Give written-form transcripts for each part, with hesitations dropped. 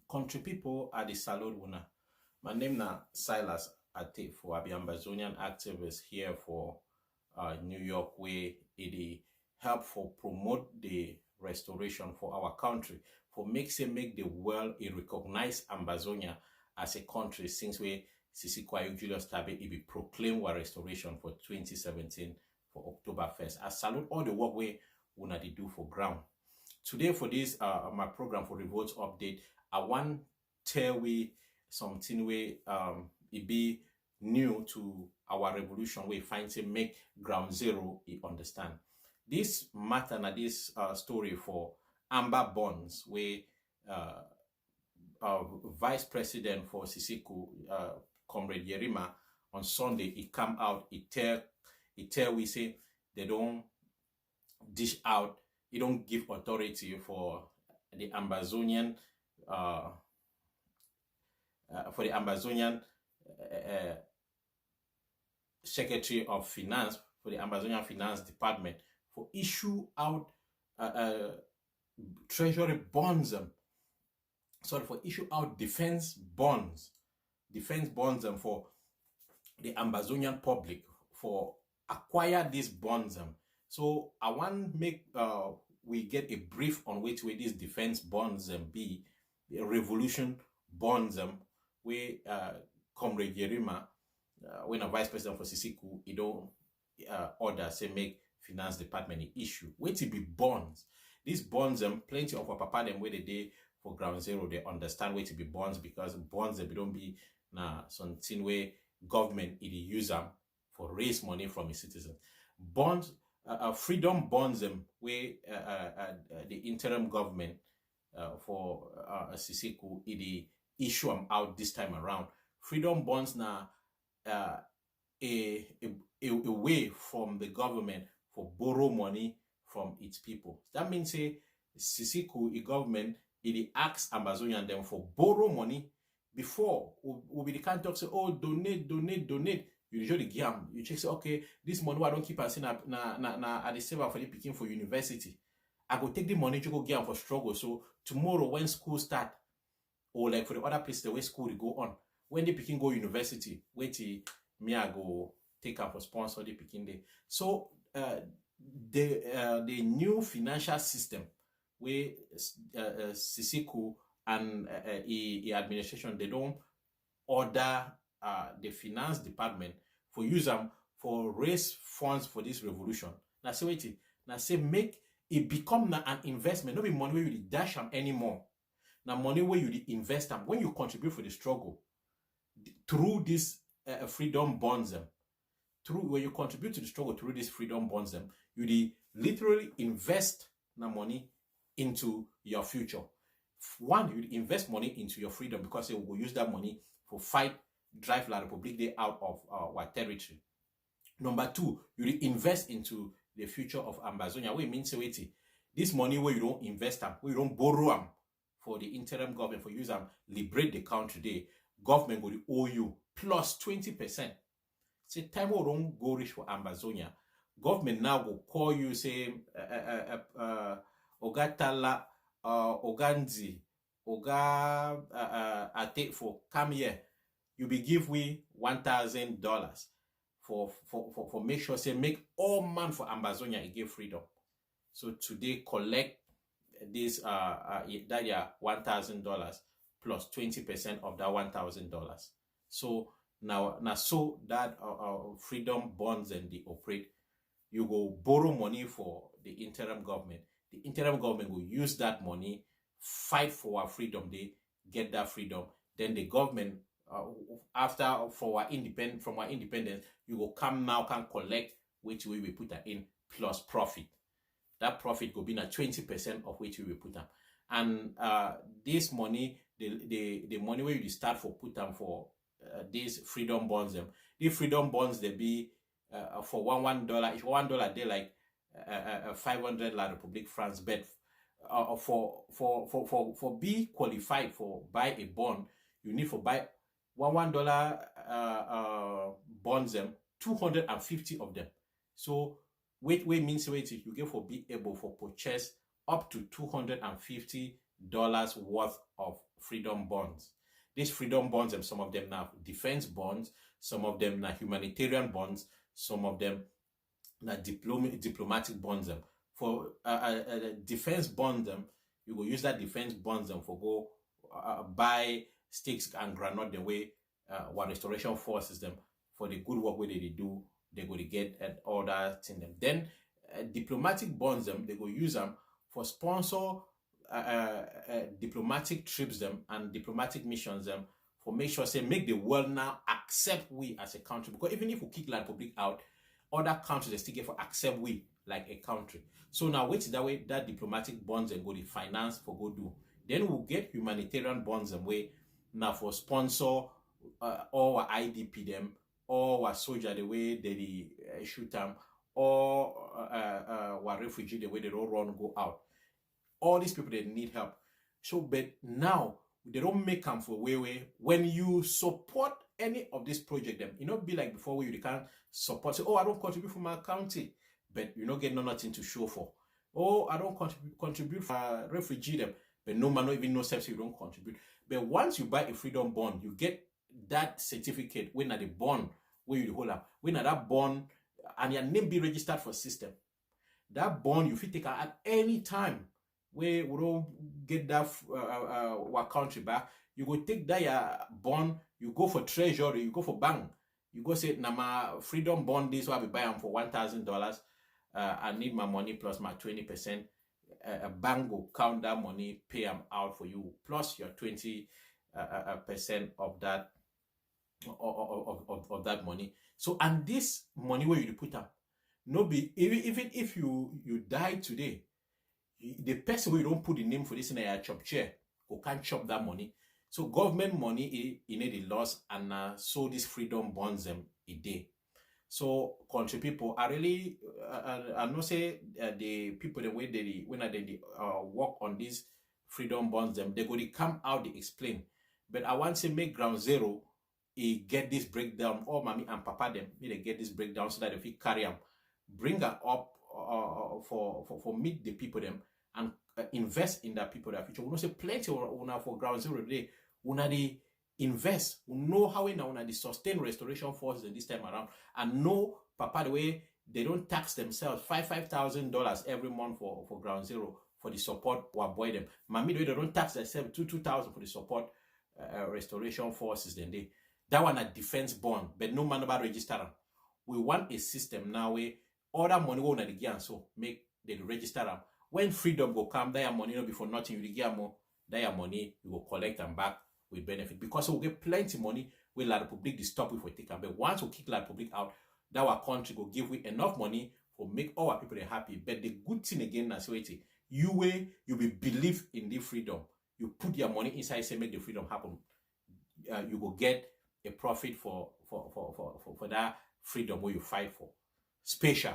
Country people are the salute winner. My name na Silas Ate for the Ambazonian activist here for New York, where it help for promote the restoration for our country, for make the world a recognize Ambazonia as a country since we Sisi Kwayo Julius Tabe it be proclaimed war restoration for 2017 for October 1st. I salute all the work we una dey do for ground. Today for this my program for Revolt Update, I want tell we something where it be new to our revolution. We find to make ground zero understand. This matter na this story for Amber Bonds, where Vice President for Sisiku, Comrade Yerima, on Sunday, he come out, he tell we say they don't dish out, he don't give authority for the Ambazonian Secretary of Finance, for the Ambazonian Finance Department, for issue out treasury bonds, for issue out defense bonds for the Ambazonian public, for acquire these bonds. So I want make we get a brief on which way these defense bonds be the revolution bonds where Comrade Yerima, when a vice president for Sisiku, he don't order say make finance department issue. Wait to be bonds. These bonds, plenty of our papa them where they day for ground zero, they understand where to be bonds, because bonds they don't be something where government it use them for raise money from its citizens. Bonds, freedom bonds where the interim government for Sisiku it issue them out this time around. Freedom bonds now a way from the government for borrow money from its people. That means say Sisiku, the government, it asks Ambazonian them for borrow money before we be the kind talk say, oh, donate. You usually give them. You check say, okay, this money I don't keep and say na at the saver for the picking for university. I go take the money to go give them for struggle. So tomorrow when school start, or like for the other places the way school go on, when the picking go university, wait till me I go take up for sponsor the picking day. So the new financial system where Sisiku and administration, they don't order the finance department for use them for raise funds for this revolution. Now say wait, now say make it become an investment, not be money where you dash them anymore. Now money where you invest them when you contribute for the struggle through this freedom bonds through when you contribute to the struggle through these freedom bonds you literally invest the money into your future. One, you invest money into your freedom because you will use that money for fight drive La Republique Day out of our territory. Number two, you invest into the future of Ambazonia. What it means wait, this money where you don't invest them, where you don't borrow them for the interim government for use them liberate the country day, government will owe you plus 20%. Say time will don't go rich for Ambazonia. Government now will call you say Ogatala Oganzi Oga Ate for come here. You be give we $1,000 for make sure say make all man for Ambazonia and give freedom. So today collect this that $1,000 plus 20% of that $1,000. So now so that freedom bonds and they operate, you go borrow money for the interim government. The interim government will use that money, fight for our freedom. They get that freedom. Then the government, after from our independence, you will come now can collect which we will put that in plus profit. That profit will be na 20% of which we will put them. And this money, the money where you start for put them for these freedom bonds. These freedom bonds they be for $1. If $1 they like 500 La Republique France, but for be qualified for buy a bond, you need for buy $1 bonds 250 of them. So wait means wait you get for be able for purchase up to $250 worth of freedom bonds. These freedom bonds, and some of them now defense bonds, some of them now humanitarian bonds, some of them now diplomatic bonds. For defense bonds, you go use that defense bonds for go buy sticks and granite the way what restoration forces them for the good work where they do, they go to get and all that in them. Then diplomatic bonds they go use them for sponsor diplomatic trips and diplomatic missions for make sure say make the world now accept we as a country, because even if we kick La Republic out, other countries they still get for accept we like a country. So now wait that way that diplomatic bonds and go to finance for go do. Then we'll get humanitarian bonds and way now for sponsor or IDP them or soldier the way they shoot them or refugee the way they don't run go out. All these people they need help. So but now they don't make them for way when you support any of this project them, you know, be like before where you can't support say, oh, I don't contribute for my county, but you don't get nothing to show for. Oh, I don't contribute for refugee them, but no man not even no steps you don't contribute. But once you buy a freedom bond, you get that certificate when at the bond where you hold up, when at that bond and your name be registered for system. That bond you fit take at any time where we don't get that our country back. You go take that bond, you go for treasury, you go for bank, you go say, "Na my freedom bond this, so I be buy them for $1,000. I need my money plus my 20%. A bank will count that money, pay them out for you, plus your 20% of that of that money. So and this money where you put up, no be even if you die today, the person who you don't put the name for this in a chop chair who can't chop that money. So government money in the loss and so this freedom bonds them a day. So country people are really I know say the people the way they when they work on these freedom bonds them they go to come out they explain. But I want to make ground zero get this breakdown, or mommy and papa them they get this breakdown so that if we carry them, bring them up for meet the people them and invest in that people that future. We know say plenty una for ground zero today. Una they invest. We know how we now una the sustain restoration forces in this time around, and know papa the way they don't tax themselves $5,000 every month for ground zero for the support or boy them. Mommy the way they don't tax themselves $2,000 for the support restoration forces. Then they that one a defense bond, but no man about register them. We want a system now where all that money go on the gear so make they register them. When freedom go come, that money no before nothing you get more, that money you go collect them back with benefit, because we'll get plenty money where La Republic stop if we take them. But once we kick La Republic out, that our country will give we enough money for make all our people happy. But the good thing again is you will believe in the freedom. You put your money inside, say make the freedom happen. You will get a profit for that freedom where you fight for. Special.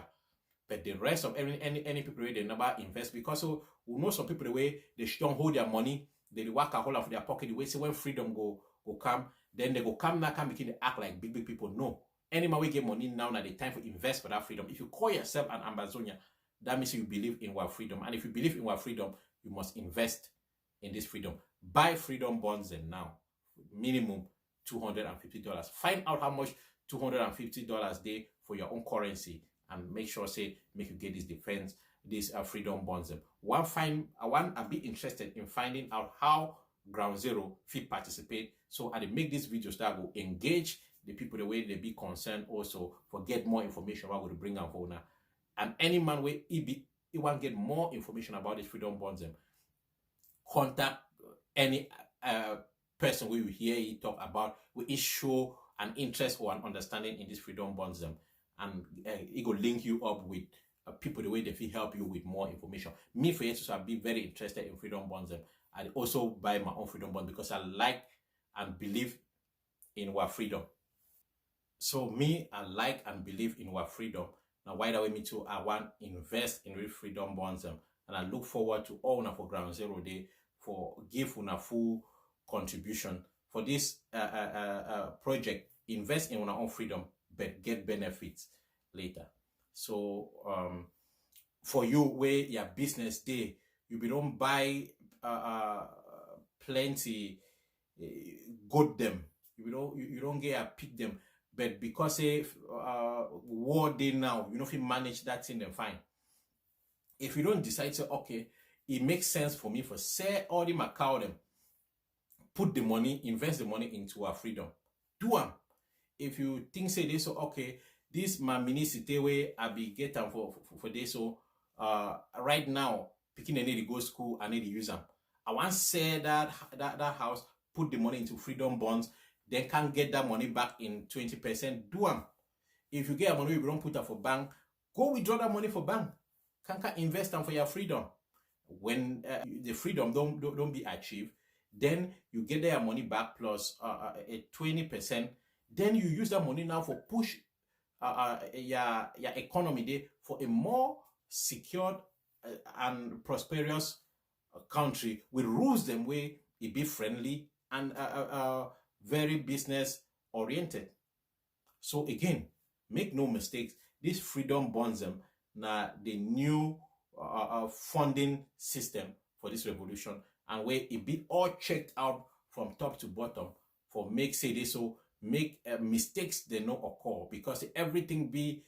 But the rest of any people where they never invest, because we know some people the way they don't hold their money, they work a hole out of their pocket the way say when freedom go come, then they go come now come begin to act like big people. No. Any man we get money now the time for invest for that freedom. If you call yourself an Ambazonia, that means you believe in our freedom. And if you believe in our freedom, you must invest in this freedom. Buy freedom bonds and now. Minimum $250. Find out how much $250 day for your own currency and make sure say make you get this defense, these freedom bonds. I want to be interested in finding out how ground zero fit participate. So I make this videos that will engage the people the way they be concerned also for get more information what will bring on now. And any man way he want get more information about this freedom bonds, contact any person we will hear you talk about, we show an interest or an understanding in this freedom bonds and it will link you up with people the way they feel help you with more information. Me for instance, I'll be very interested in freedom bonds. I also buy my own freedom bond because I like and believe in our freedom. So me, I like and believe in our freedom. Now why that way me too, I want invest in real freedom bonds and I look forward to all for ground zero day for give una full contribution for this project. Invest in our own freedom but get benefits later. So for you where your business day you be don't buy plenty got them. You don't get a pick them. But because if war day now, you know if you manage that thing, then fine. If you don't decide to, okay, it makes sense for me for say all the Macau them, put the money, invest the money into our freedom. Do them. If you think say this, so okay, this my municipality way I be getting for this, so right now picking I need to go school, I need to use them. I want to say that house, put the money into freedom bonds, then can get that money back in 20%. Do them. If you get money, you don't put that for bank, go withdraw that money for bank. Can invest them for your freedom. When the freedom don't be achieved, then you get their money back plus a 20%. Then you use that money now for push your economy there for a more secured and prosperous country with rules them way it be friendly and very business oriented. So again, make no mistakes, this freedom bonds them now the new funding system for this revolution, and where it be all checked out from top to bottom for make say this, so make mistakes they no occur, because everything be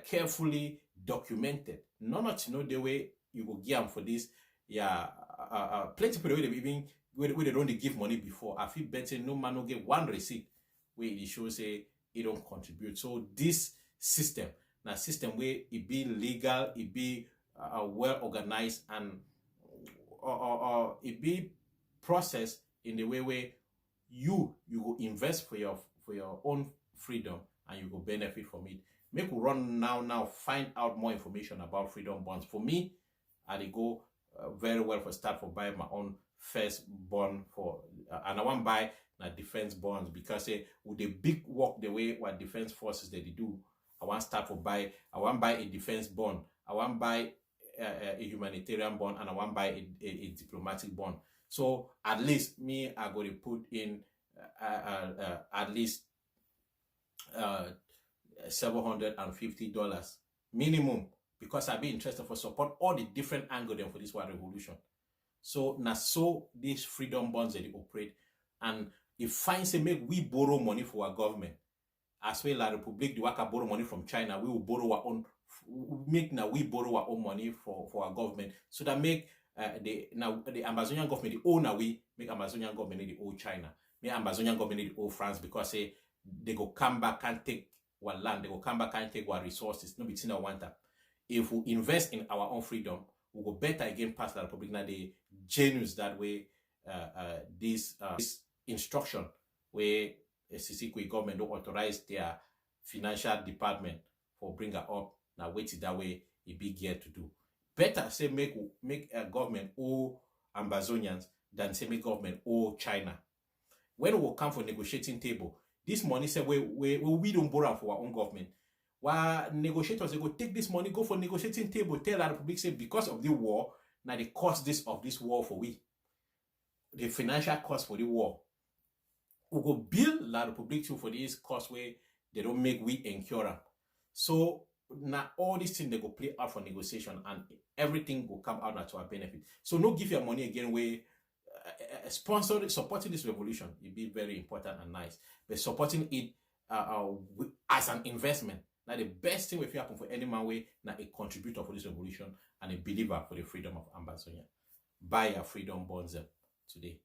carefully documented. None of you know the way you go give them for this. Yeah, plenty people even where they don't give money before. I feel better no man no get one receipt where it shows say it don't contribute. So this system, now system where it be legal, it be well organized, and it be processed in the way where you go invest for your own freedom and you go benefit from it. Make we run now find out more information about freedom bonds. For me, I go very well for start for buy my own first bond for and I want buy na defense bonds, because with the big work the way what defense forces they do, I want start for buy. I want buy a defense bond. I want buy a humanitarian bond, and I want buy a diplomatic bond. So at least me, I go to put in at least $750 minimum, because I be interested for support all the different angles for this war revolution. So now so these freedom bonds that they operate, and if fine say make we borrow money for our government, as well as Republic the worker borrow money from China, we will borrow our own. We borrow our own money for our government, so that make the Ambazonian government the own we make Ambazonian government the old China, make Ambazonian government the old France, because they go come back and take our land, they go come back and take our resources. No between our want that. If we invest in our own freedom, we go better again past the Republic. Now the genius that way this instruction where Sisiki government don't authorize their financial department for bring her up. Now wait it that way it be geared to do. Better say make a government owe Ambazonians than say make government owe China. When we come for negotiating table, this money say we don't borrow for our own government. While negotiators they go take this money, go for negotiating table, tell the Republic say because of the war, now the cost of this war for we. The financial cost for the war. We go bill La Republic too for this cost where they don't make we incur. So now all these things they go play out for negotiation, and everything will come out to our benefit. So no give your money again where supporting this revolution, it be very important and nice, but supporting it as an investment. Now the best thing if you happen for any man way, now a contributor for this revolution and a believer for the freedom of Ambazonia. Buy your freedom bonds today.